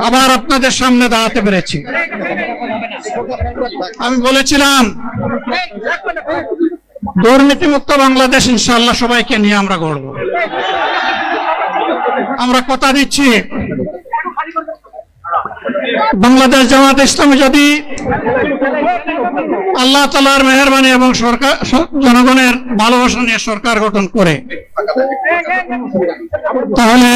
আবার আপনাদের সামনে দাঁড়াতে পেরেছি। আমি বলেছিলাম দুর্নীতিমুক্ত বাংলাদেশ ইনশাআল্লাহ সবাইকে নিয়ে আমরা গড়ব। আমরা কথা দিচ্ছি বাংলাদেশ জামাত ইসলামী যদি আল্লাহ তাআলার মেহেরবানি এবং সরকার জনগণের ভালোবাসা নিয়ে সরকার গঠন করে, তাহলে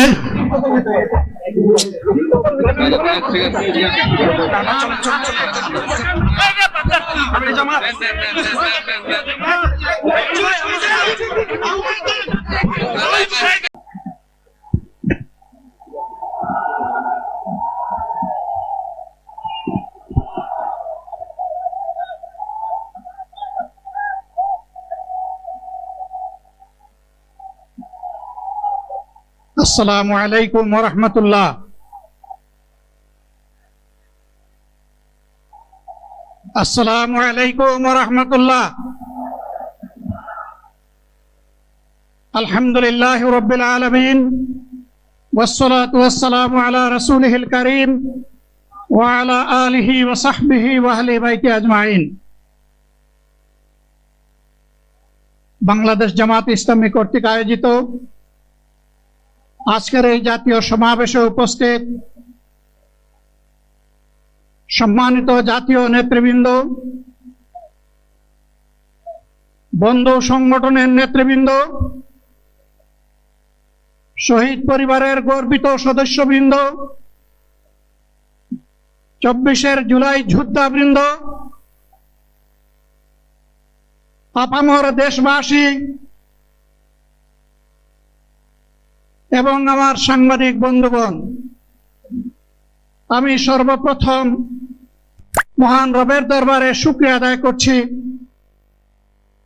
আসসালামু আলাইকুম ওয়া রাহমাতুল্লাহ। আসসালামু আলাইকুম ওয়া রাহমাতুল্লাহ। আলহামদুলিল্লাহি রাব্বিল আলামিন ওয়াসসালাতু ওয়াসসালামু আলা রাসূলিহিল কারীম ওয়া আলা আলিহি ওয়া সাহবিহি ওয়া আহলি বাইতি আজমাইন। বাংলাদেশ জামাত ইসলামী কর্তৃক আয়োজিত আজকের এই জাতীয় সমাবেশে উপস্থিত সম্মানিত জাতীয় নেতৃবৃন্দ, বন্ধু সংগঠনের নেতৃবৃন্দ, শহীদ পরিবারের গর্বিত সদস্যবৃন্দ, 24 জুলাই যোদ্ধাবৃন্দ, আপামর দেশবাসী এবং আমার সাংবাদিক বন্ধুগণ, আমি সর্বপ্রথম মহান রবের দরবারে শুকরিয়া আদায় করছি।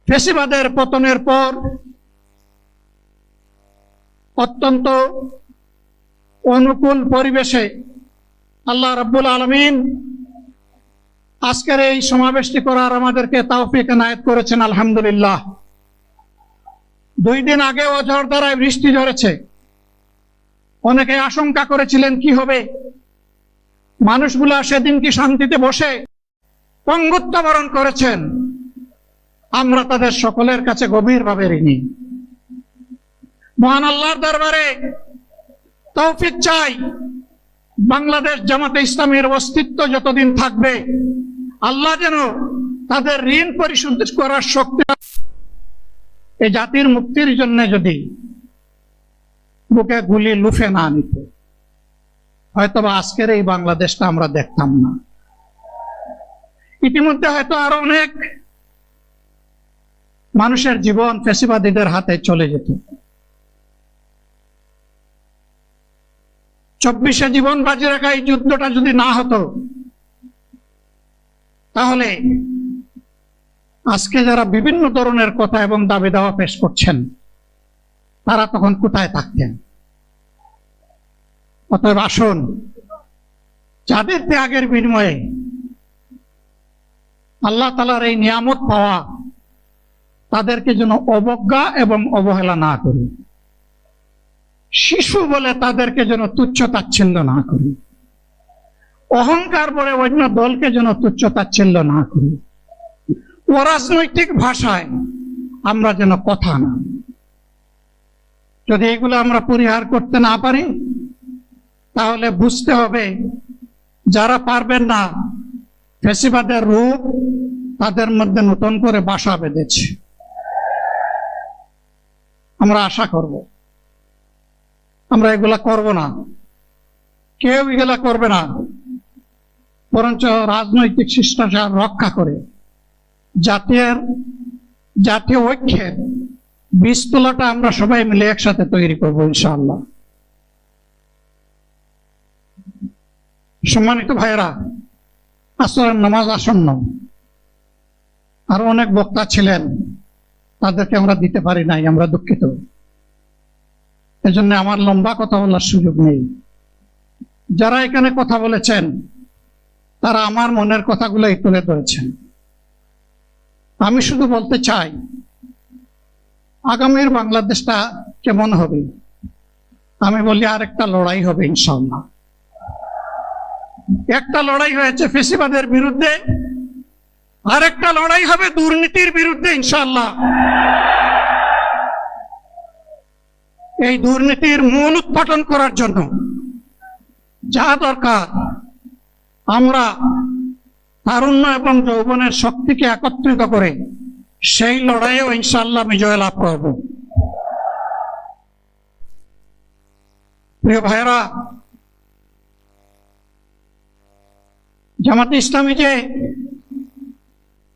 ফ্যাসিবাদের পতনের পর অত্যন্ত অনুকূল পরিবেশে আল্লাহ রাব্বুল আলামিন আজকের এই সমাবেশটি করার আমাদেরকে তৌফিক এনায়েত করেছেন, আলহামদুলিল্লাহ। 2 দিন আগে ঝড়ধারায় বৃষ্টি ঝরেছে। অনেকে আশঙ্কা করেছিলেন কি হবে, মানুষগুলা সেদিন কি শান্তিতে বসে পঙ্গুত্ব বরণ করেছেন। আমরা তাদের সকলের কাছে গভীরভাবে ঋণী। মহান আল্লাহর দরবারে তৌফিক চাই, বাংলাদেশ জামাতে ইসলামীর অস্তিত্ব যতদিন থাকবে আল্লাহ যেন তাদের ঋণ পরিশোধ করার শক্তি, এই জাতির মুক্তির জন্য যদি বুকে গুলি লুফে না নিত, হয়তোবা আজকের এই বাংলাদেশটা আমরা দেখতাম না। ইতিমধ্যে হয়তো আরো অনেক মানুষের জীবন ফ্যাসিবাদীদের হাতে চলে যেত। 24 জীবন বাজি রাখা এই যুদ্ধটা যদি না হতো, তাহলে আজকে যারা বিভিন্ন ধরনের কথা এবং দাবি দাওয়া পেশ করছেন, তারা তখন কোথায় থাকতেন? অতএব আসুন, যাদের ত্যাগের বিনিময়ে আল্লাহ তাআলার এই নিয়ামত পাওয়া, তাদেরকে যেন অবজ্ঞা এবং অবহেলা না করি। শিশু বলে তাদেরকে যেন তুচ্ছ তাচ্ছিল্য না করি। অহংকার বলে অন্য দলকে যেন তুচ্ছ তাচ্ছিল্য না করি। অরাজনৈতিক ভাষায় আমরা যেন কথা না। যদি এগুলো আমরা পরিহার করতে না পারি, তাহলে বুঝতে হবে যারা পারবেন না, ফ্যাসিবাদের রূপ তাদের মধ্যে নতুন করে বাসা বেঁধেছে। আমরা আশা করব আমরা এগুলা করব না, কেউ এগুলা করবে না, বরঞ্চ রাজনৈতিক শিষ্টাচার রক্ষা করে জাতীয় ঐক্যের বীজতলাটা আমরা সবাই মিলে একসাথে তৈরি করবো ইনশাআল্লাহ। সম্মানিত ভাইয়েরা, আসরের নামাজ আসন্ন, আরো অনেক বক্তা ছিলেন, তাদেরকে আমরা দিতে পারি নাই, আমরা দুঃখিত। এজন্য আমার লম্বা কথা বলার সুযোগ নেই। যারা এখানে কথা বলেছেন তারা আমার মনের কথাগুলোই তুলে ধরেছেন। আমি শুধু বলতে চাই, আগামীর বাংলাদেশটা কেমন হবে? আমি বলি আরেকটা লড়াই হবে ইনশাআল্লাহ। একটা লড়াই হয়েছে ফেসিবাদের বিরুদ্ধে, আরেকটা লড়াই হবে দুর্নীতির বিরুদ্ধে ইনশাআল্লাহ। এই দুর্নীতির মূল উৎপাটন করার জন্য যা দরকার, আমরা তারুণ্য এবং যৌবনের শক্তিকে একত্রিত করে সেই লড়াইয়েও ইনশাআল্লাহ বিজয় লাভ করব। প্রিয় ভাইরা, জামাতে ইসলামী যে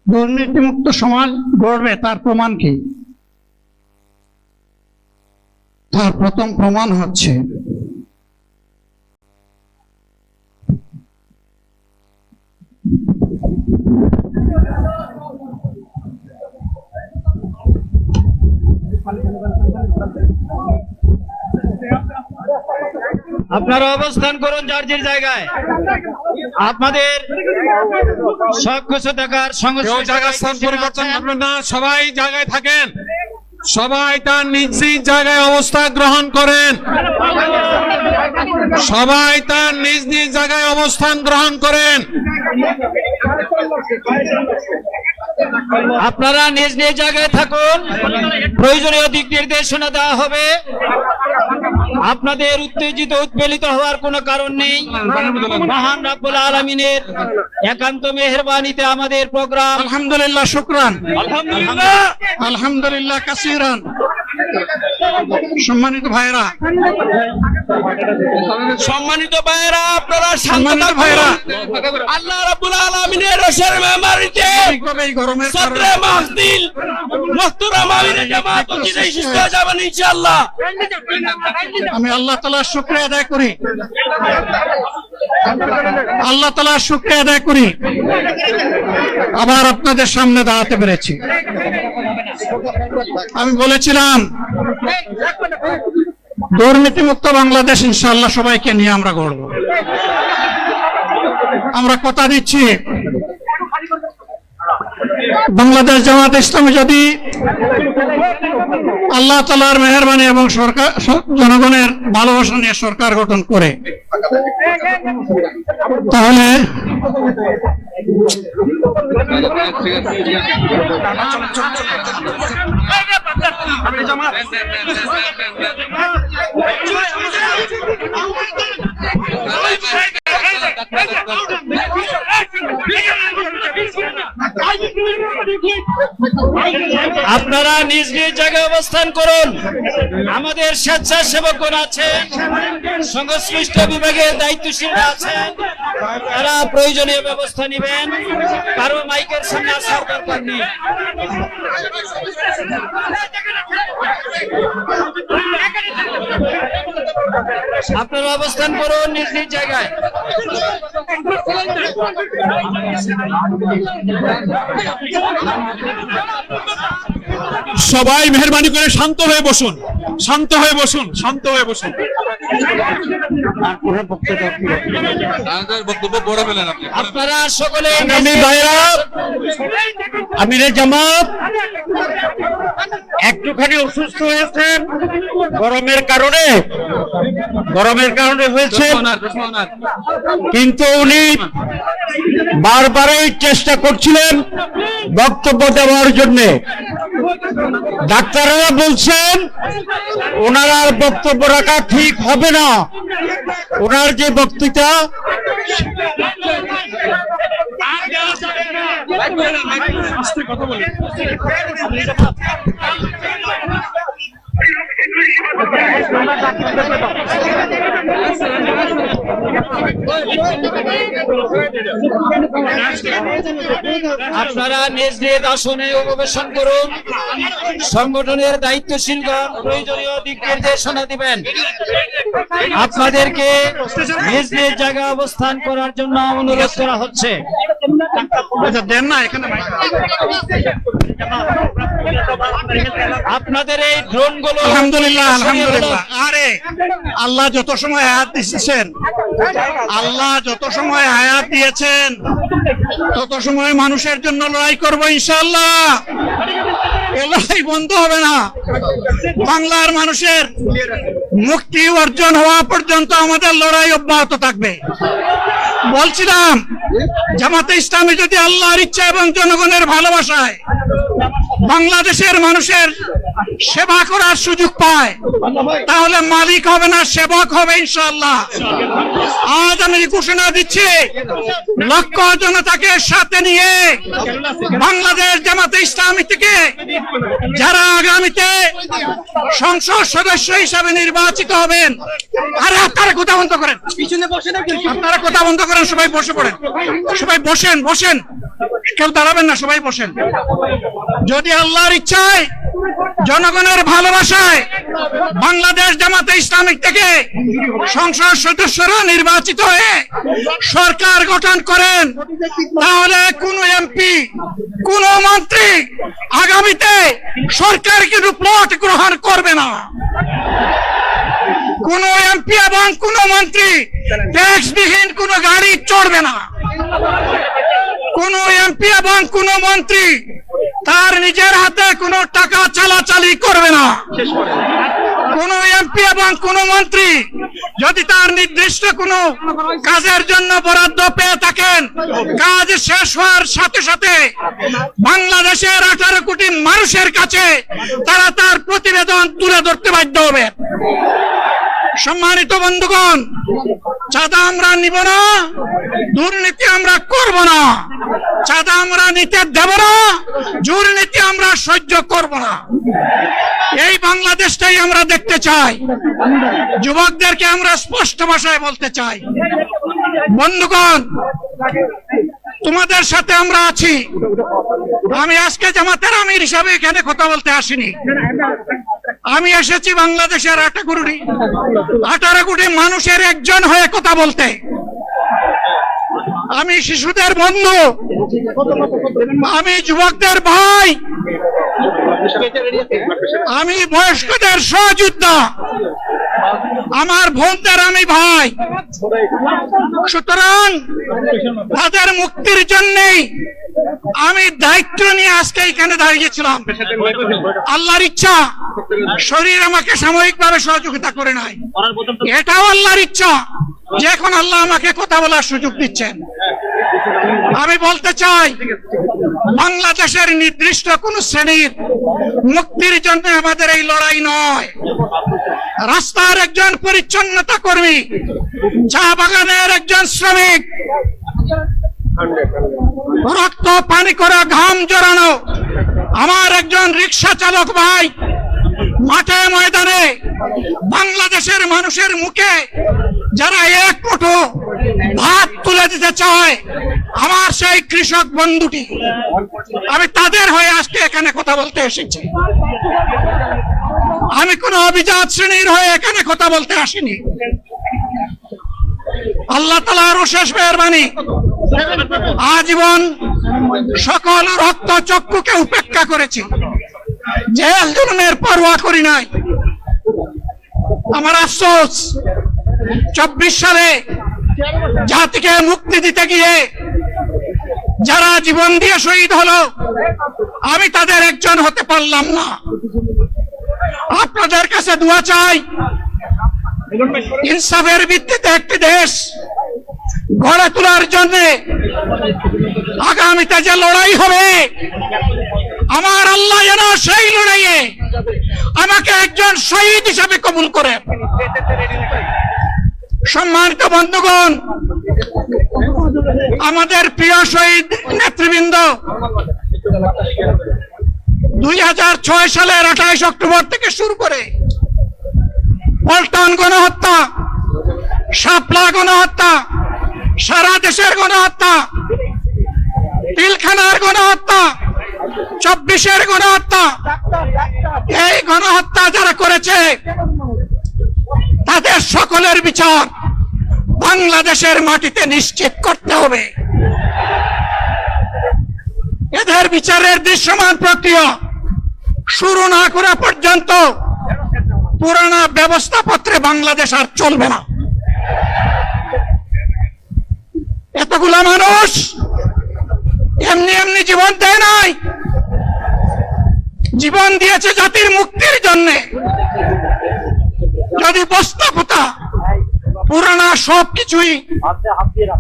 দুর্নীতিমুক্ত সমাজ গড়বে তার প্রমাণ কি? তার প্রথম প্রমাণ হচ্ছে আপনারা অবস্থান করুন যার যার জায়গায়। আপনাদের সবকিছু দেখার কেউ জায়গার স্থান পরিবর্তন করবেন না, সবাই জায়গায় থাকেন, সবাই তার নিজ নিজ জায়গায় অবস্থান গ্রহণ করেন, সবাই তার নিজ নিজ জায়গায় অবস্থান গ্রহণ করেন। আপনারা নিজ নিজ জায়গায় থাকুন, প্রয়োজনীয় দিক নির্দেশনা দেওয়া হবে। আপনাদের উত্তেজিত উৎপীড়িত হওয়ার কোনো কারণ নেই। মহান রাব্বুল আলামিনের একান্ত মেহেরবানিতে আমাদের প্রোগ্রাম আলহামদুলিল্লাহ, শুকরান, আলহামদুলিল্লাহ আলহামদুলিল্লাহ কাসীরান। সম্মানিত ভাইরা, সম্মানিত ভাইরা, আপনারা সম্মানিত ভাইরা, আল্লাহ রাব্বুল আলামিনের রসের মেহমানিতে এই গরমের সদরে মাহফিল মুহতারাম আমিরে জামাত অচিরেই সুস্থ হয়ে যাবেন ইনশাআল্লাহ। আমি আল্লাহ তাআলার শুকরিয়া আদায় করি, আল্লাহ তাআলার শুকরিয়া আদায় করি আবার আপনাদের সামনে দাঁড়াতে পেরেছি। আমি বলেছিলাম দুর্নীতিমুক্ত বাংলাদেশ ইনশাআল্লাহ সবাইকে নিয়ে আমরা গড়ব। আমরা কথা দিচ্ছি, বাংলাদেশ জামাত ইসলামী যদি আল্লাহ তাআলার মেহেরবানি এবং সরকার জনগণের ভালোবাসা নিয়ে সরকার গঠন করে, তাহলে আপনারা নিজ নিজ জায়গায় অবস্থান করুন। আমাদের স্বেচ্ছাসেবকগণ আছেন, সংশ্লিষ্ট বিভাগের দায়িত্বশীলরা আছেন, তারা প্রয়োজনীয় ব্যবস্থা নেবেন। কারো মাইকের সামনে আসার দরকার নেই। আপনারা অবস্থান করুন নিজ নিজ জায়গায়। সবাই মেহেরবানি করে শান্ত হয়ে বসুন, শান্ত হয়ে বসুন, শান্ত হয়ে বসুন। আপনারা সকলে আমিরে জামাত একটুখানি অসুস্থ হয়েছেন গরমের কারণে হয়েছে, কিন্তু উনি বারবারই চেষ্টা করছিলেন বক্তব্য দেওয়ার জন্য। ডাক্তাররা বলছেন ওনার আর বক্তব্য রাখা ঠিক হবে না। ওনার যে বক্তৃতা আপনারা নিজ নিজ আসনে অববেশন করুন। সংগঠনের দায়িত্বশীলগণ প্রয়োজনীয় দিক নির্দেশনা দিবেন। আপনাদেরকে নিজ নিজ জায়গায় অবস্থান করার জন্য অনুরোধ করা হচ্ছে। দেন না এখানে আপনাদের এই ড্রোন গুলো আলহামদুলিল্লাহ, আলহামদুলিল্লাহ। আরে আল্লাহ যত সময় হায়াত দিয়েছেন, আল্লাহ যত সময় হায়াত দিয়েছেন তত সময় মানুষের জন্য লড়াই করবো ইনশাআল্লাহ। এ লড়াই বন্ধ হবে না। বাংলার মানুষের মুক্তি অর্জন হওয়া পর্যন্ত আমাদের লড়াই অব্যাহত থাকবে। বলছিলাম জামাতে ইসলামী যদি আল্লাহর ইচ্ছা এবং জনগণের ভালোবাসায় বাংলাদেশের মানুষের সেবা করার সুযোগ পায়, তাহলে মালিক হবে না, সেবক হবে ইনশাআল্লাহ। আজ আমি ঘোষণা দিচ্ছি, লক্ষ জনতাকে সাথে নিয়ে বাংলাদেশ জামাতে ইসলামী থেকে যারা আগামীতে সংসদ সদস্য হিসাবে নির্বাচিত হবেন, আরে আপনারা কথা বন্ধ করেন, আপনারা কথা বন্ধ করেন, সবাই বসে পড়েন, সবাই বসেন, বসেন, কেউ দাঁড়াবেন না, সবাই বসেন। যদি আল্লাহর ইচ্ছায় জনগণের ভালোবাসায় বাংলাদেশ জামাতে ইসলামী থেকে সংসদ সদস্যরা নির্বাচিত হয়ে সরকার গঠন করেন, তাহলে কোন এমপি, কোন মন্ত্রী আগামীতে সরকার কিন্তু প্লট গ্রহণ করবে না। কোন এমপি এবং কোন মন্ত্রী ট্যাক্সবিহীন কোন গাড়ি চড়বে না। কোন এমপি এবং কোন মন্ত্রী তার নিজের হাতে কোনো টাকা চালাচালি করবে না। কোন এমপি এবং কোন মন্ত্রী যদি তার নির্দিষ্ট কোনো কাজের জন্য বরাদ্দ পেয়ে থাকেন, কাজ শেষ হওয়ার সাথে সাথে বাংলাদেশের 18 কোটি মানুষের কাছে তারা তার প্রতিবেদন তুলে ধরতে বাধ্য হবে। সম্মানিত বন্ধুগণ, চাঁদা আমরা নিব না, দুর্নীতি আমরা করব না, চাঁদা আমরা নিতে দেব না, দুর্নীতি আমরা সহ্য করব না। এই বাংলাদেশটাই আমরা দেখতে চাই। যুবকদেরকে আমরা স্পষ্ট ভাষায় বলতে চাই, বন্ধুগণ, তোমাদের সাথে আমরা আছি। আমি আজকে জামাতের আমির হিসাবে এখানে কথা বলতে আসিনি। আমি এসেছি বাংলাদেশের 18 কোটি মানুষের একজন হয়ে কথা বলতে। আমি শিশুদের বন্ধু, আমি যুবকদের ভাই, আমি বয়স্কদের সহযোদ্ধা, আমার বোনদের আমি ভাই। সুতরাং তাদের মুক্তির জন্যই আমি দায়িত্ব নিয়ে আজকে এখানে দাঁড়িয়েছিলাম। আল্লাহর ইচ্ছা শরীর আমাকে সাময়িকভাবে সহযোগিতা করে নাই, এটাও আল্লাহর ইচ্ছা যে এখন আল্লাহ আমাকে কথা বলার সুযোগ দিচ্ছেন। আমি বলতে চাই, বাংলাদেশের নির্দিষ্ট কোন শ্রেণীর মুক্তির জন্য আমাদের এই লড়াই নয়। রাস্তার একজন পরিচ্ছন্নতা কর্মী, চা বাগানের একজন শ্রমিক, রক্ত পানি করা ঘাম জড়ানো আমার একজন রিক্সা চালক ভাই মাঠে ময়দানে বাংলাদেশের মানুষের মুখে যারা এক মুঠো ভাত তুলে দিতে চায়, আমার সেই কৃষক বন্ধুটি, আমি তাদের হয়ে আজকে এখানে কথা বলতে এসেছি। আমি কোন অভিজাত শ্রেণীর হয়ে এখানে কথা বলতে আসিনি। আল্লাহ তাআলার অশেষ মেহেরবানি, আজীবন সকল রক্ত চক্ষুকে উপেক্ষা করেছি, জেল জুলুমের পরোয়া করি নাই। আমার আফসোস, 24 সালে জাতিকে মুক্তি দিতে গিয়ে যারা জীবন দিয়ে শহীদ হলো, আমি তাদের একজন হতে পারলাম না। আপনাদের কাছে দোয়া চাই, ইনসাফের ভিত্তিতে একটি দেশ গড়ে তোলার জন্য আগামীতে যে লড়াই হবে, আমার আল্লাহ যেন সেই লড়াইয়ে আমাকে একজন শহীদ হিসাবে কবুল করে। সম্মানিত বন্ধুগণ, আমাদের প্রিয় শহীদ নেতৃবৃন্দ 2006 সালের 28 অক্টোবর থেকে শুরু করে পল্টন গণহত্যা, শাপলা গণহত্যা, সারা দেশের গণহত্যা, পিলখানার গণহত্যা, 24-এর গণহত্যা, এই গণহত্যা যারা করেছে তাদের সকলের বিচার বাংলাদেশের মাটিতে নিশ্চিত করতে হবে। এদের বিচারের দৃশ্যমান প্রক্রিয়া শুরু না করা পর্যন্ত পুরানা ব্যবস্থাপত্রে বাংলাদেশ আর চলবে না। এতগুলা মানুষ এমনি এমনি জীবন দেয় নাই, জীবন দিয়েছে জাতির মুক্তির জন্য। যদি বস্তাপোতা পুরানা সবকিছুই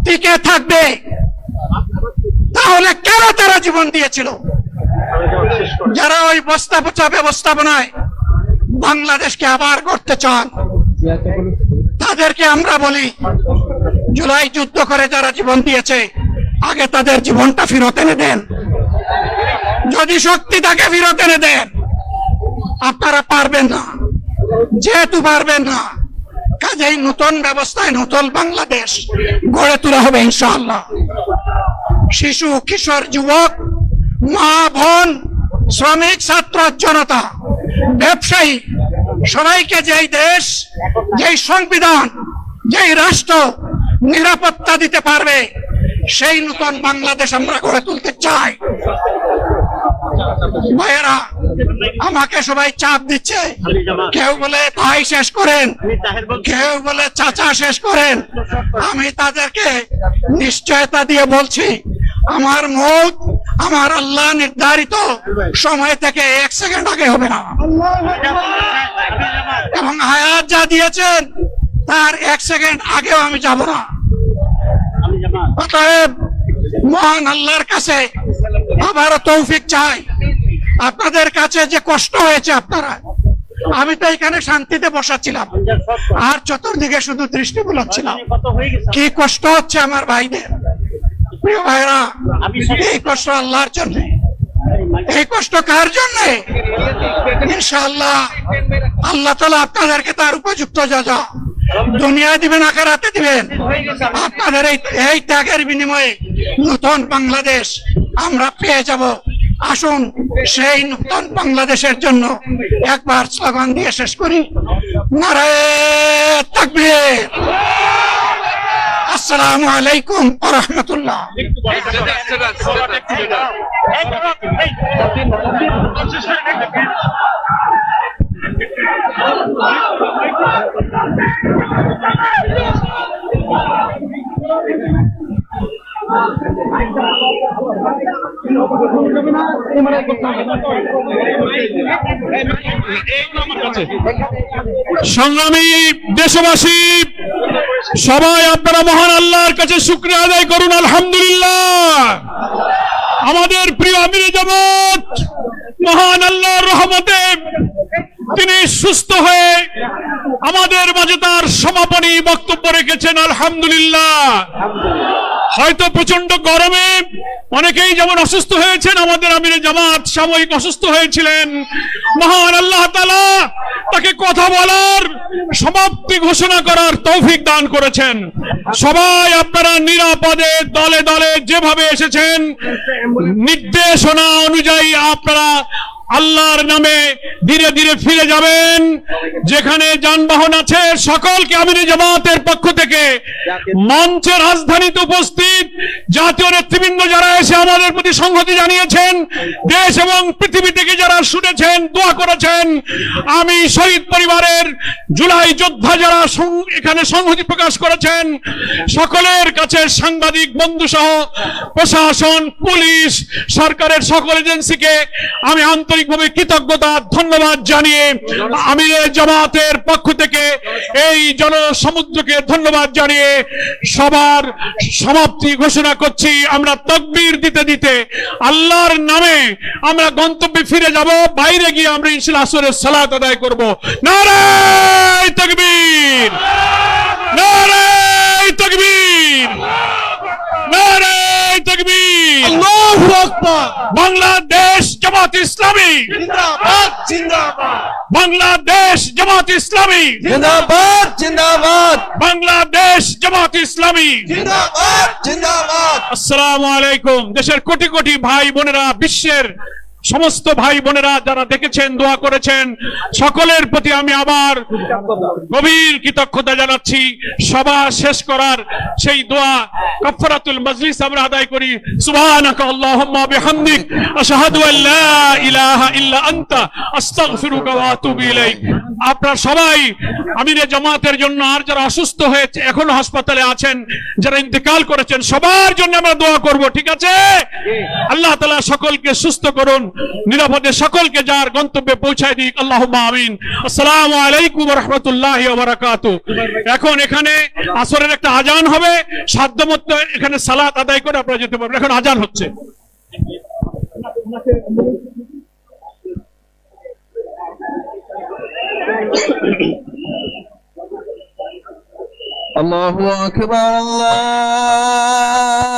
টিকে থাকবে, তাহলে কেন তারা জীবন দিয়েছিল? যারা ওই বস্তা পচা ব্যবস্থাপনায় বাংলাদেশকে আবার করতে চান, তাদেরকে আমরা বলি, জুলাই যুদ্ধ করে যারা জীবন দিয়েছে, আগে তাদের জীবনটা ফেরত এনে দেন। যদি শক্তি তাকে ফেরত এনে দেন, আপনারা পারবেন না। যেহেতু পারবেন না, কাজেই নতুন ব্যবস্থায় নতুন বাংলাদেশ গড়ে তোলা হবে ইনশাআল্লাহ। শিশু, কিশোর, যুবক, মা, বোন, শ্রমিক, ছাত্র, জনতা, ব্যবসায়ী, সবাইকে যেই দেশ, যেই সংবিধান, যেই রাষ্ট্র নিরাপত্তা দিতে পারবে, সেই নতুন বাংলাদেশ আমরা গড়ে তুলতে চাই। ভাইয়েরা, আমাকে সবাই চাপ দিচ্ছে, কেউ বলে ভাই শেষ করেন, কেউ বলে চাচা শেষ করেন। আমি তাদেরকে নিশ্চয়তা দিয়ে বলছি, আমার মৌত আমার আল্লাহ নির্ধারিত সময় থেকে 1 সেকেন্ড আগে হবে না, এবং হায়াত যা দিয়েছেন তার 1 সেকেন্ড আগেও আমি যাব না। অতএব মহান আল্লাহর কাছে আবারও তৌফিক চাই। আপনাদের কাছে যে কষ্ট হয়েছে, আপনারা, আমি তো এখানে শান্তিতে বসাচ্ছিলাম, আর চতুর্দিকে শুধু দৃষ্টি বুলাচ্ছিলাম। কি কষ্ট হচ্ছে আমার ভাইদের। প্রিয় ভাইরা, এই কষ্ট আল্লাহর জন্য। এই কষ্ট কার জন্য? ইনশাআল্লাহ আল্লাহ তাআলা আপনাদেরকে তার উপযুক্ত যা দুনিয়ায় দিবেন, আখিরাতে দিবেন। আপনাদের এই ত্যাগের বিনিময়ে নতুন বাংলাদেশ আমরা পেয়ে যাব। আসুন সেই নতুন বাংলাদেশের জন্য একবার স্লোগান দিয়ে শেষ করি, নারায়ে তাকবীর। আসসালামু আলাইকুম ওয়া রাহমাতুল্লাহ। সংগ্রামী দেশবাসী, সবাই আপনারা মহান আল্লাহর কাছে শুকরিয়া আদায় করুন। আলহামদুলিল্লাহ, আমাদের প্রিয় আমিরে জামাত মহান আল্লাহর রহমতে তিনি সুস্থ হয়ে আমাদের মাঝে তার সমাপনী বক্তব্য রেখেছেন। আলহামদুলিল্লাহ। হয়তো প্রচন্ড গরমে অনেকেই যেমন অসুস্থ হয়েছেন, আমাদের আমিরে জামাত সাময়িক অসুস্থ হয়েছিলেন। মহান আল্লাহ তাআলা তাকে কথা বলার, সমাপ্তি ঘোষণা করার তৌফিক দান করেছেন। সবাই আপনারা নিরাপদে দলে দলে যেভাবে এসেছেন, নির্দেশনা অনুযায়ী আপনারা আল্লাহর নামে ধীরে ধীরে ফিরে যাবেন। যেখানে যানবাহন আছে সকলকে আমিরে জামাতের পক্ষ থেকে, মঞ্চের রাজধানীতে উপস্থিত জাতীয় নেতৃবৃন্দ যারা এসে আমাদের প্রতি সংহতি জানিয়েছেন, দেশ এবং পৃথিবী থেকে যারা শুনেছেন, দোয়া করেছেন, আমি শহীদ পরিবারের জুলাই যোদ্ধা যারা এখানে সংহতি প্রকাশ করেছেন, সকলের কাছে সাংবাদিক বন্ধু সহ প্রশাসন, পুলিশ, সরকারের সকল এজেন্সিকে আমি আন্তরিকভাবে কৃতজ্ঞতা ধন্যবাদ জানিয়ে আমিরে জামাতের পক্ষ থেকে এই জনসমুদ্রকে ধন্যবাদ জানিয়ে সবার সমাপ্তি ঘোষণা করছি। আমরা তাকবীর দিতে দিতে আল্লাহর নামে আমরা গন্তব্যে ফিরে যাব। বাইরে গিয়ে আমরা ইনশাআল্লাহ আসরের সালাত আদায় করব। নারায়ে তাকবীর, নারায়ে তাকবীর, নারায়ে তাকবীর, আল্লাহু আকবার। বাংলাদেশ জামাত ইসলামী জিন্দাবাদ, জিন্দাবাদ। বাংলাদেশ জামাত ইসলামী জিন্দাবাদ, জিন্দাবাদ। বাংলাদেশ জামাত ইসলামী জিন্দাবাদ, জিন্দাবাদ। আসসালামু আলাইকুম। দেশের কোটি কোটি ভাই বোনেরা, বিশ্বের সমস্ত ভাই বোনেরা যারা দেখেছেন, দোয়া করেছেন, সকলের প্রতি আমি আবার গভীর কৃতজ্ঞতা জানাচ্ছি। সভা শেষ করার সেই দোয়া কাফারাতুল মাজলিস আমরা আদায় করি। সুবহানাকা আল্লাহুম্মা বিহামদিক আশহাদু আল্লা ইলাহা ইল্লা আনতা আস্তাগফিরুকা ওয়া আতুবু ইলাইক। আপনারা সবাই আমিরে জামাতের জন্য, আর যারা অসুস্থ হয়েছে এখনো হাসপাতালে আছেন, যারা ইন্তেকাল করেছেন, সবার জন্য আমরা দোয়া করব। ঠিক আছে? আল্লাহ তাআলা সকলকে সুস্থ করুন। নিরাপদে সকলকে যার গন্তব্যে পৌঁছায় দিক। আল্লাহুম্মা আমিন। আসসালামু আলাইকুম ওয়া রাহমাতুল্লাহি ওয়া বারাকাতুহু। এখন এখানে আসরের একটা আজান হবে, সাধ্যমতো এখানে সালাত আদায় করে আপনারা যেতে পারবেন। এখন আজান হচ্ছে। الله أكبر الله